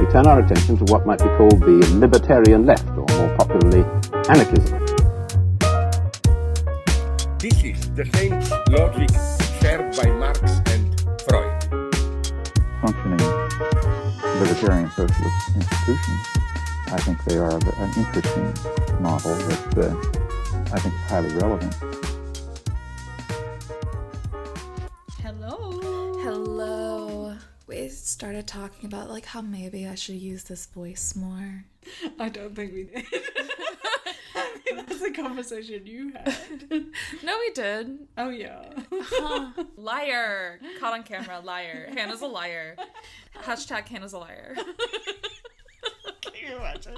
we turn our attention to what might be called the libertarian left, or more popularly, anarchism. This is the same logic shared by Marx and Freud. Functioning libertarian socialist institutions, I think they are an interesting model that I think is highly relevant. Hello. We started talking about like how maybe I should use this voice more. I don't think we did. I think that's a conversation you had. No, we did. Oh, yeah. Liar. Caught on camera. Liar. Hannah's a liar. Hashtag Hannah's a liar. Can you imagine?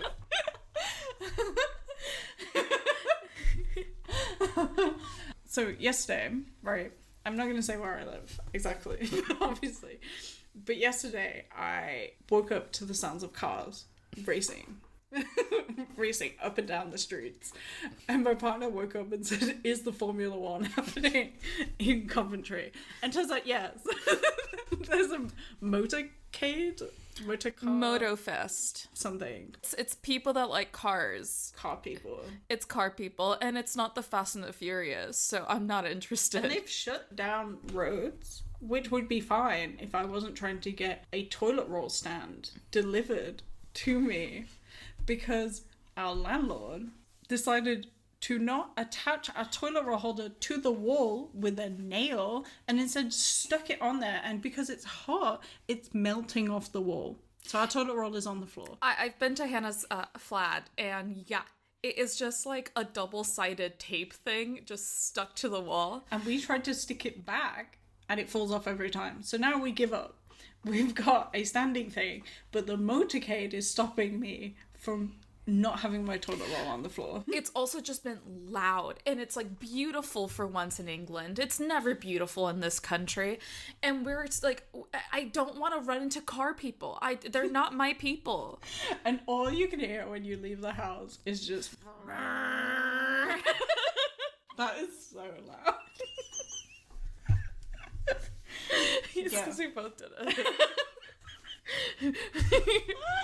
So yesterday, right, I'm not going to say where I live exactly, obviously, but yesterday I woke up to the sounds of cars racing up and down the streets, and my partner woke up and said, "Is the Formula One happening in Coventry?" And turns out yes. There's a motorcade, motorcar, Motofest. something. It's people that like cars. Car people. It's car people, and it's not the Fast and the Furious, so I'm not interested. And they've shut down roads, which would be fine if I wasn't trying to get a toilet roll stand delivered to me, because our landlord decided to not attach a toilet roll holder to the wall with a nail, and instead stuck it on there, and because it's hot, it's melting off the wall. So our toilet roll is on the floor. I've been to Hannah's flat, and yeah, it is just like a double-sided tape thing just stuck to the wall. And we tried to stick it back, and it falls off every time. So now we give up. We've got a standing thing, but the motorcade is stopping me from not having my toilet roll on the floor. It's also just been loud, and it's like beautiful for once in England. It's never beautiful in this country, and where it's like, I don't want to run into car people. They're not my people. And all you can hear when you leave the house is just that is so loud. It's Yeah. because we both did it.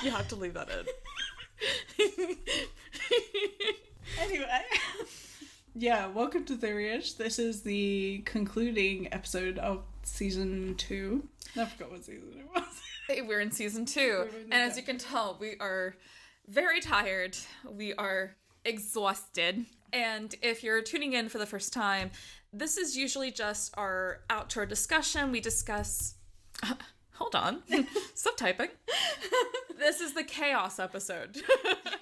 You have to leave that in. Anyway, yeah, welcome to Theoryish. This is the concluding episode of season 2. I forgot what season it was. Hey, we're in season 2, and as you can tell, we are very tired. We are exhausted. And if you're tuning in for the first time, this is usually just our outro discussion. We discuss... Hold on. Stop typing. This is the chaos episode.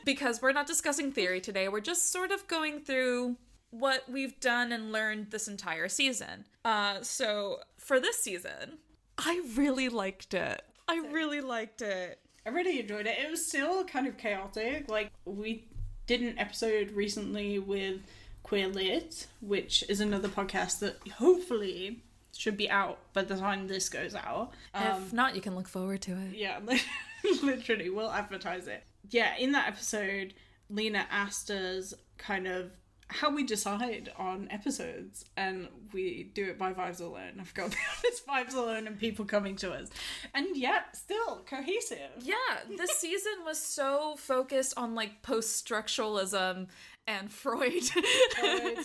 Because we're not discussing theory today. We're just sort of going through what we've done and learned this entire season. So for this season, I really liked it. I really enjoyed it. It was still kind of chaotic. Like, we did an episode recently with Queer Lit, which is another podcast that hopefully should be out by the time this goes out. If not, you can look forward to it. Yeah, literally, we'll advertise it. Yeah, in that episode, Lena asked us kind of how we decide on episodes, and we do it by vibes alone. I've got to be honest, vibes alone and people coming to us. And yet, still cohesive. Yeah, this season was so focused on like post-structuralism and Freud.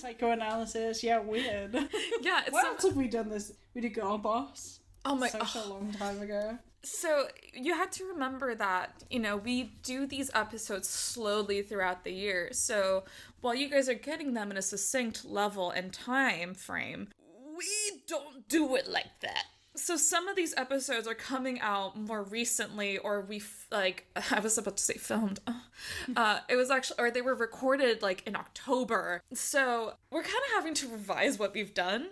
Psychoanalysis, yeah, weird. Yeah, it's what else have we done this? We did Girl Boss. Oh my, such a long time ago. So you had to remember that, you know, we do these episodes slowly throughout the year. So while you guys are getting them in a succinct level and time frame, we don't do it like that. So some of these episodes are coming out more recently, or I was about to say filmed. It was actually, or they were recorded like in October. So we're kind of having to revise what we've done.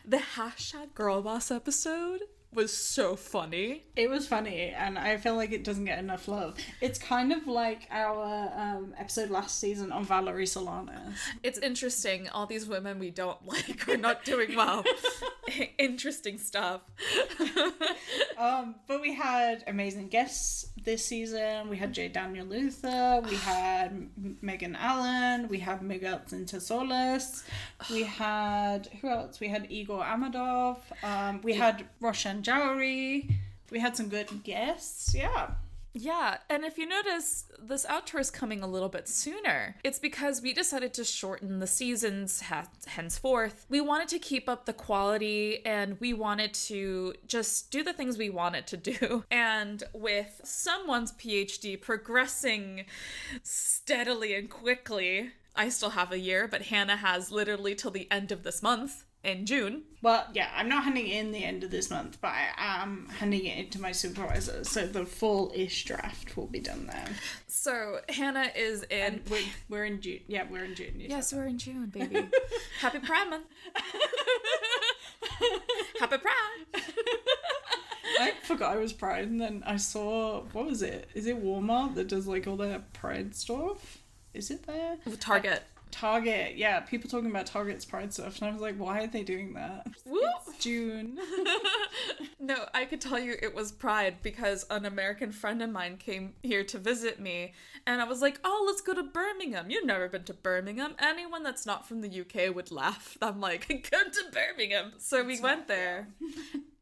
The #GirlBoss episode was so funny. It was funny, and I feel like it doesn't get enough love. It's kind of like our episode last season on Valerie Solanas. It's interesting. All these women we don't like are not doing well. Interesting stuff. But we had amazing guests this season. We had J. Daniel Luther. We had Megan Allen. We had Miguel Tintasolas. We had, who else? We had Igor Amadov. We had Roshan Jowry. We had some good guests. Yeah. Yeah, and if you notice, this outro is coming a little bit sooner. It's because we decided to shorten the seasons henceforth. We wanted to keep up the quality, and we wanted to just do the things we wanted to do. And with someone's PhD progressing steadily and quickly, I still have a year, but Hannah has literally till the end of this month. In June. Well, yeah, I'm not handing it in the end of this month, but I am handing it in to my supervisor, so the full-ish draft will be done then. So Hannah is in. And we're in June. Yeah, we're in June. Yes, we're in June, baby. Happy Pride Month. Happy Pride. I forgot it was Pride, and then I saw, what was it? Is it Walmart that does like all their Pride stuff? Is it there? Target, yeah, people talking about Target's Pride stuff, and I was like, why are they doing that? It's June. No, I could tell you it was Pride because an American friend of mine came here to visit me, and I was like, oh, let's go to Birmingham. You've never been to Birmingham. Anyone that's not from the UK would laugh. I'm like, come to Birmingham. So we went there,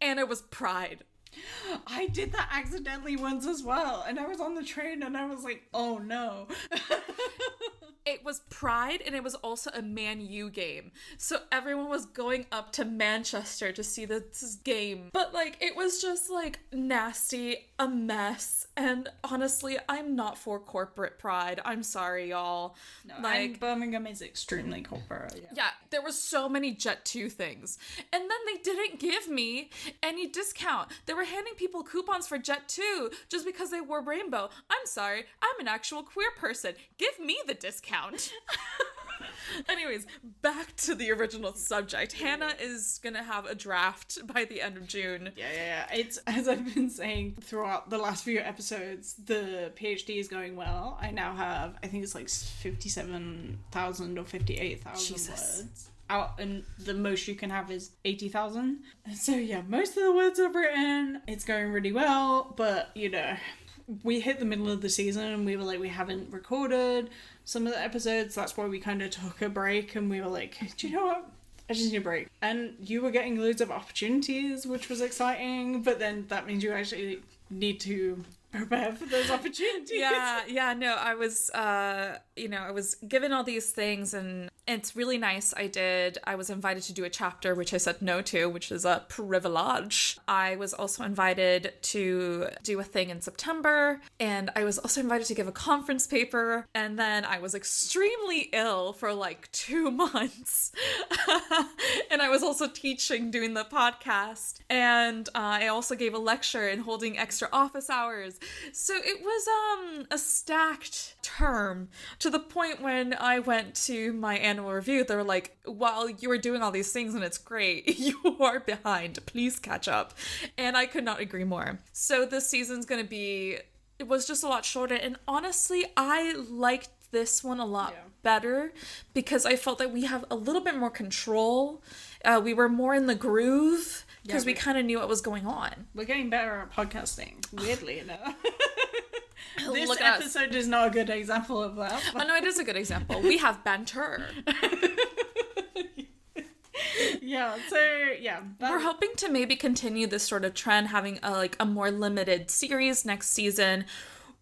and it was Pride. I did that accidentally once as well, and I was on the train, and I was like, oh no. It was Pride, and it was also a Man U game. So everyone was going up to Manchester to see this game. But, like, it was just, like, nasty, a mess. And honestly, I'm not for corporate pride. I'm sorry, y'all. No, like, Birmingham is extremely corporate. Yeah, there were so many Jet2 things. And then they didn't give me any discount. They were handing people coupons for Jet2 just because they wore rainbow. I'm sorry, I'm an actual queer person. Give me the discount. Anyways, back to the original subject. Hannah is gonna have a draft by the end of June. Yeah. It's, as I've been saying throughout the last few episodes, the PhD is going well. I now have, I think it's like 57,000 or 58,000 words out, and the most you can have is 80,000. So yeah, most of the words I've written, it's going really well, but you know, we hit the middle of the season and we were like, we haven't recorded some of the episodes. That's why we kind of took a break, and we were like, do you know what? I just need a break. And you were getting loads of opportunities, which was exciting, but then that means you actually need to prepare for those opportunities. No, I was, I was given all these things, and it's really nice. I was invited to do a chapter, which I said no to, which is a privilege. I was also invited to do a thing in September, and I was also invited to give a conference paper, and then I was extremely ill for like 2 months. And I was also teaching, doing the podcast, and I also gave a lecture and holding extra office hours. So it was a stacked term, to the point when I went to my annual review, they were like, while you were doing all these things and it's great, you are behind. Please catch up. And I could not agree more. So this season's gonna be, it was just a lot shorter. And honestly, I liked this one a lot better because I felt that we have a little bit more control. We were more in the groove because we kind of knew what was going on. We're getting better at podcasting, weirdly enough. This Look at episode is not a good example of that. Oh no, it is a good example. We have banter. We're hoping to maybe continue this sort of trend, having a more limited series next season,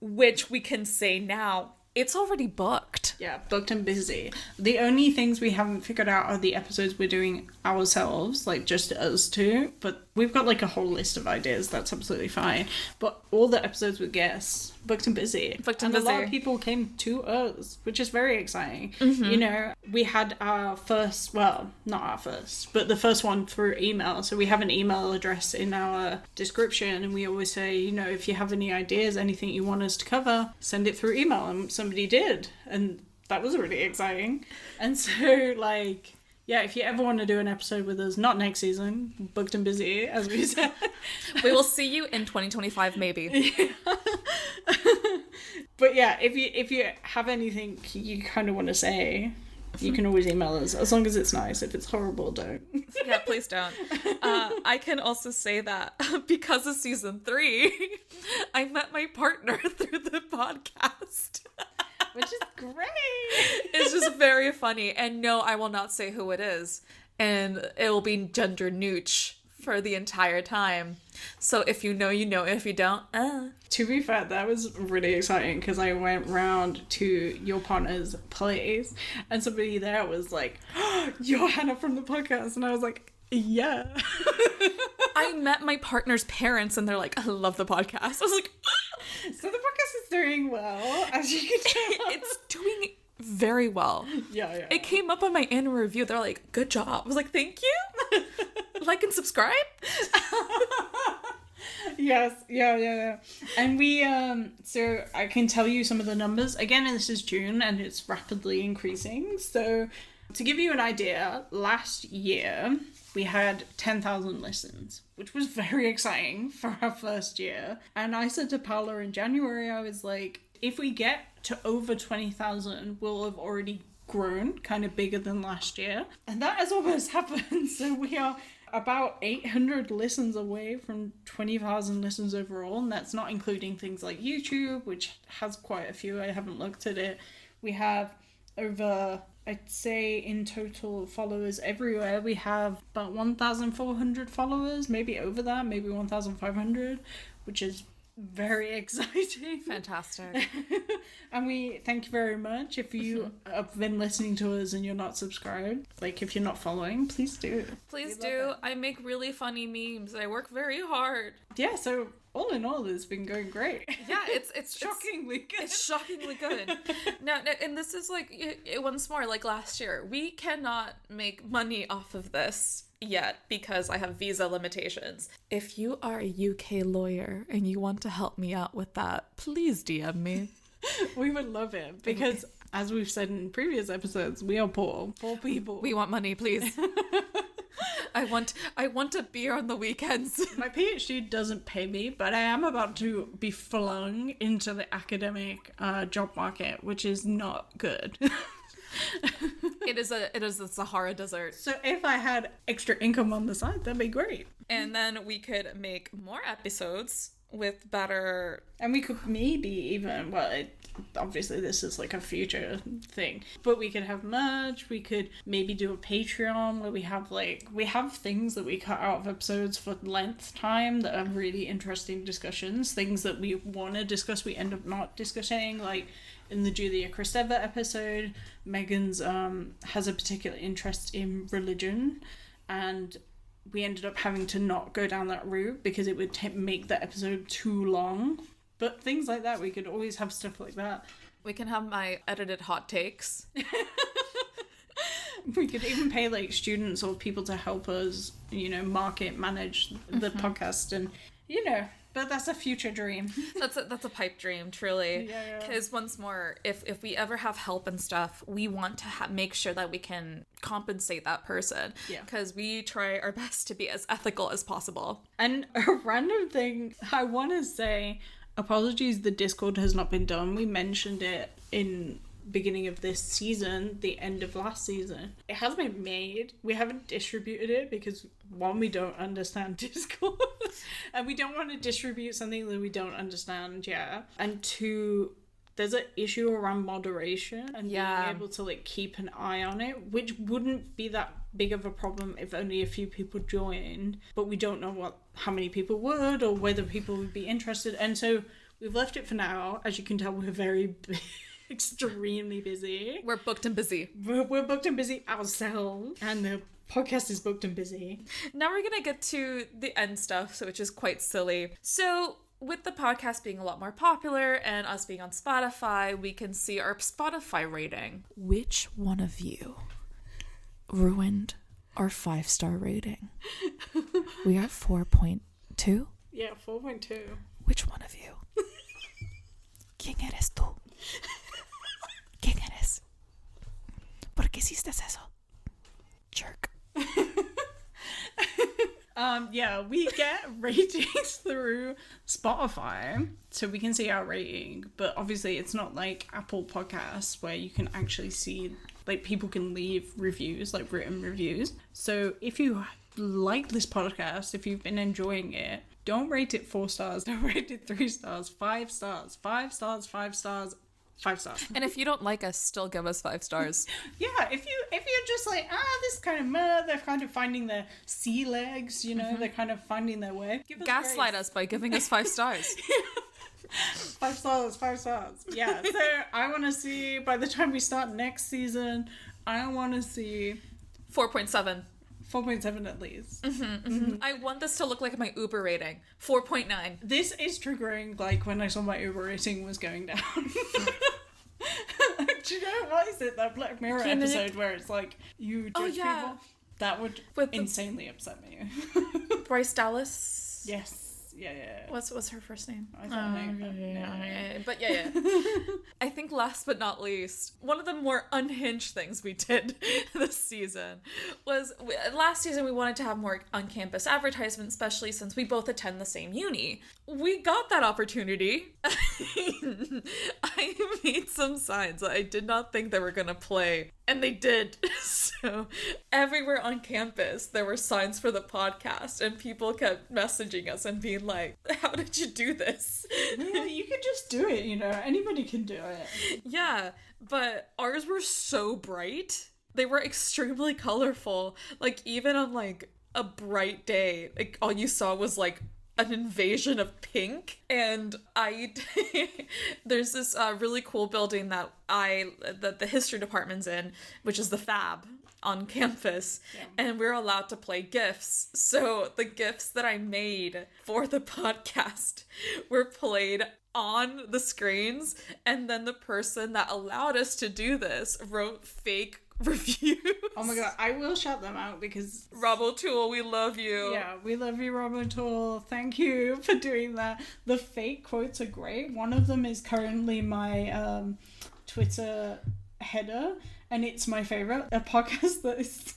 which we can say now, it's already booked. Yeah, booked and busy. The only things we haven't figured out are the episodes we're doing ourselves, like just us two. But we've got like a whole list of ideas. That's absolutely fine. But all the episodes with guests, booked and busy. A lot of people came to us, which is very exciting. Mm-hmm. You know, we had our first, well, not our first, but the first one through email. So we have an email address in our description, and we always say, you know, if you have any ideas, anything you want us to cover, send it through email. And somebody did, and that was really exciting. And so, like, yeah, if you ever want to do an episode with us, not next season, booked and busy, as we said. We will see you in 2025, maybe. Yeah. But yeah, if you have anything you kind of want to say, you can always email us, as long as it's nice. If it's horrible, don't. Yeah, please don't. I can also say that because of season 3, I met my partner through the podcast. Which is great. It's just very funny. And no, I will not say who it is. And it will be gender neutral for the entire time. So if you know, you know. If you don't, To be fair, that was really exciting because I went round to your partner's place and somebody there was like, oh, you're Hannah from the podcast. And I was like, yeah. I met my partner's parents and they're like, I love the podcast. I was like, So the podcast is doing well, as you can tell. it's doing very well. Yeah. It came up on my annual review. They're like, good job. I was like, thank you. Like and subscribe. Yes, yeah. And we, so I can tell you some of the numbers. Again, this is June and it's rapidly increasing. So to give you an idea, last year we had 10,000 listens, which was very exciting for our first year. And I said to Paula in January, I was like, if we get to over 20,000, we'll have already grown kind of bigger than last year. And that has almost happened. So we are about 800 listens away from 20,000 listens overall. And that's not including things like YouTube, which has quite a few. I haven't looked at it. We have over, I'd say in total followers everywhere, we have about 1,400 followers, maybe over that, maybe 1,500, which is very exciting. Fantastic. And we thank you very much. If you have been listening to us and you're not subscribed, like if you're not following, please do. Please do. I make really funny memes. I work very hard. Yeah, so all in all, it's been going great. Yeah, it's Shockingly good. It's shockingly good. Now, and this is like, once more, like last year, we cannot make money off of this yet because I have visa limitations. If you are a UK lawyer and you want to help me out with that, please DM me. We would love it because, as we've said in previous episodes, we are poor people. We want money, please. I want a beer on the weekends. My PhD doesn't pay me, but I am about to be flung into the academic job market, which is not good. It is the Sahara Desert. So if I had extra income on the side, that'd be great. And then we could make more episodes with better... And we could maybe even, obviously this is like a future thing, but we could have merch, we could maybe do a Patreon where we have things that we cut out of episodes for length time that are really interesting discussions, things that we want to discuss we end up not discussing, like in the Julia Kristeva episode, Megan's has a particular interest in religion, and we ended up having to not go down that route because it would make the episode too long. But things like that, we could always have stuff like that. We can have my edited hot takes. We could even pay like students or people to help us, market, manage the podcast, and but that's a future dream. That's a pipe dream, truly. Yeah. Because once more, if we ever have help and stuff, we want to make sure that we can compensate that person. Yeah. Because we try our best to be as ethical as possible. And a random thing, I want to say, apologies, the Discord has not been done. We mentioned it in beginning of this season, the end of last season. It has been made. We haven't distributed it because, one, we don't understand Discord and we don't want to distribute something that we don't understand yet, and two, there's an issue around moderation and being able to like keep an eye on it, which wouldn't be that big of a problem if only a few people joined, but we don't know how many people would or whether people would be interested, and so we've left it for now. As you can tell, we're very extremely busy. We're booked and busy. We're booked and busy ourselves, and the podcast is booked and busy. Now we're gonna get to the end stuff, which is quite silly. So with the podcast being a lot more popular and us being on Spotify, we can see our Spotify rating. Which one of you ruined our 5-star rating? We are at 4.2. Yeah, 4.2. Which one of you? ¿Quién eres tú? ¿Quién eres? ¿Por qué hiciste eso? Jerk. Yeah, we get ratings through Spotify, so we can see our rating, but obviously it's not like Apple Podcasts where you can actually see, like, people can leave reviews, like written reviews. So if you like this podcast, if you've been enjoying it, don't rate it 4 stars, don't rate it 3 stars, 5 stars, 5 stars, 5 stars, 5 stars. And if you don't like us, still give us 5 stars. Yeah, if you're just like, this is kind of meh, they're kind of finding their sea legs, you know, they're kind of finding their way. Give us Gaslight grace. us by giving us 5 stars. 5 stars, 5 stars. Yeah, so I want to see, by the time we start next season, I want to see 4.7. 4.7 at least. I want this to look like my Uber rating. 4.9. This is triggering, like, when I saw my Uber rating was going down. Do you know, what is it, that Black Mirror episode where it's like, you judge people? That would insanely upset me. Bryce Dallas? Yes. Yeah. What's her first name? I don't know. But yeah. I think last but not least, one of the more unhinged things we did this season was, last season we wanted to have more on-campus advertisement, especially since we both attend the same uni. We got that opportunity. I made some signs that I did not think they were going to play, and they did. So everywhere on campus, there were signs for the podcast, and people kept messaging us and being like, how did you do this? Yeah, you could just do it, you know. Anybody can do it. Yeah, but ours were so bright. They were extremely colorful. Like, even on, like, a bright day, like, all you saw was, like, an invasion of pink. And there's this really cool building that the history department's in, which is the Fab on campus, and we're allowed to play GIFs. So the GIFs that I made for the podcast were played on the screens, and then the person that allowed us to do this wrote fake reviews. Oh my god, I will shout them out because Rob O'Toole, we love you. Yeah, we love you, Rob O'Toole. Thank you for doing that. The fake quotes are great. One of them is currently my Twitter header, and it's my favorite. A podcast that is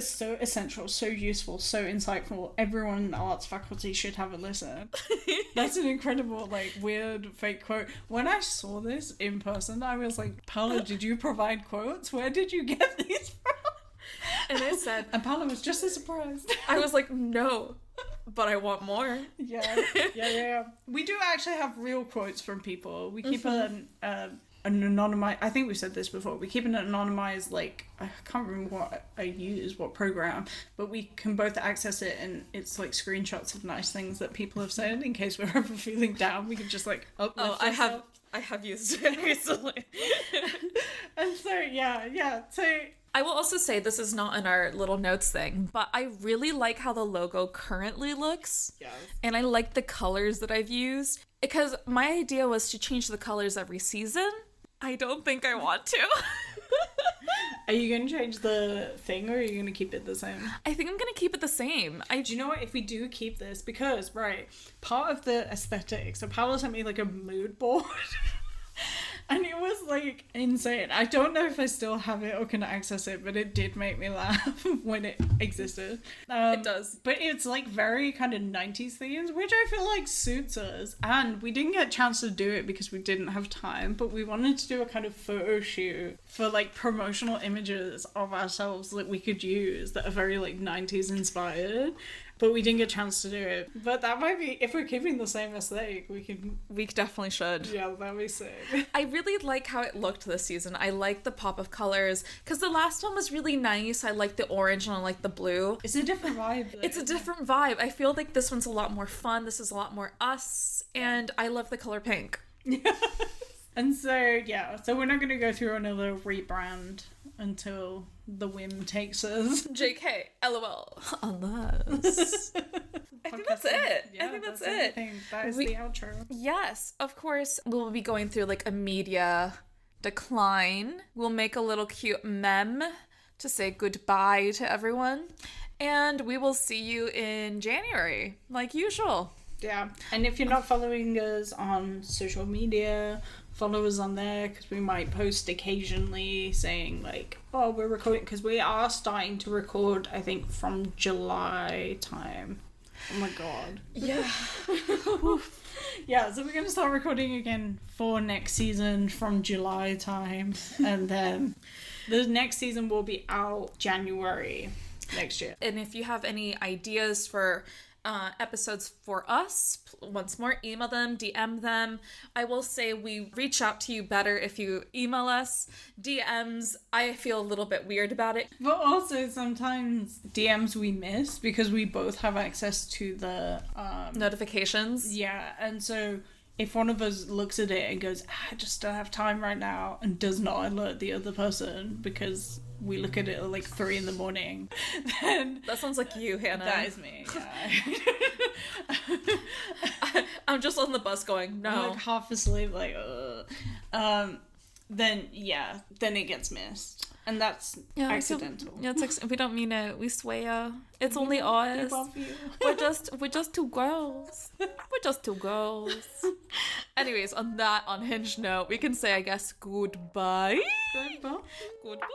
so essential, so useful, so insightful. Everyone in the arts faculty should have a listen. That's an incredible, like, weird fake quote. When I saw this in person, I was like, Paula, did you provide quotes? Where did you get these from? And I said... And Paula was just as surprised. I was like, no, but I want more. Yeah. We do actually have real quotes from people. We keep an anonymized, I think we've said this before, we keep an anonymized, like, I can't remember what I use, what program, but we can both access it, and it's like screenshots of nice things that people have said in case we're ever feeling down. We can just like uplift ourselves. I have used it recently. And so so I will also say, this is not in our little notes thing, but I really like how the logo currently looks. Yes. And I like the colors that I've used, because my idea was to change the colors every season. I don't think I want to. Are you going to change the thing, or are you going to keep it the same? I think I'm going to keep it the same. Do you know what? If we do keep this, because, right, part of the aesthetic, so Paolo sent me, like, a mood board. And it was, like, insane. I don't know if I still have it or can access it, but it did make me laugh when it existed. It does. But it's, like, very kind of 90s themes, which I feel like suits us. And we didn't get a chance to do it because we didn't have time, but we wanted to do a kind of photo shoot for, like, promotional images of ourselves that we could use that are very, like, 90s inspired. But we didn't get a chance to do it. But that might be, if we're keeping the same aesthetic, we definitely should. Yeah, that'd be sick. I really like how it looked this season. I like the pop of colors, because the last one was really nice. I like the orange and I like the blue. It's a different vibe, though. It's a different vibe. I feel like this one's a lot more fun. This is a lot more us. And I love the color pink. And so we're not going to go through another rebrand until the whim takes us. JK, LOL. Unless. I think that's it. Yeah, I think that's it. Everything. That is the outro. Yes, of course, we'll be going through like a media decline. We'll make a little cute meme to say goodbye to everyone. And we will see you in January, like usual. Yeah. And if you're not following us on social media, follow us on there, because we might post occasionally saying like, oh, we're recording, because we are starting to record, I think, from July time. Oh my god. Yeah. Yeah, so we're going to start recording again for next season from July time, and then the next season will be out January next year. And if you have any ideas for episodes for us, once more, email them, DM them. I will say we reach out to you better if you email us. DMs, I feel a little bit weird about it. But also sometimes DMs we miss because we both have access to the Notifications. Yeah, and so if one of us looks at it and goes, I just don't have time right now, and does not alert the other person because we look at it at like 3 a.m, then That sounds like you, Hannah. that is me. Yeah. I'm just on the bus going, no. I'm like half asleep, like, then it gets missed. And that's accidental. We don't mean it. We swear. It's only us. I love you. We're just two girls. We're just two girls. Anyways, on that unhinged note, we can say, I guess, goodbye. Goodbye. Goodbye.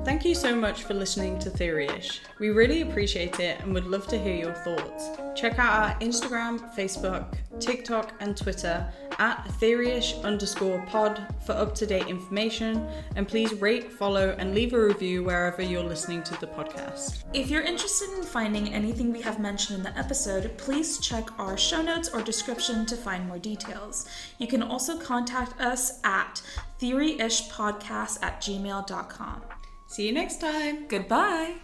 Thank you so much for listening to Theoryish. We really appreciate it and would love to hear your thoughts. Check out our Instagram, Facebook, TikTok, and Twitter at Theoryish_pod for up-to-date information, and please rate, follow, and leave a review wherever you're listening to the podcast. If you're interested in finding anything we have mentioned in the episode, please check our show notes or description to find more details. You can also contact us at theoryishpodcast@gmail.com. See you next time. Goodbye.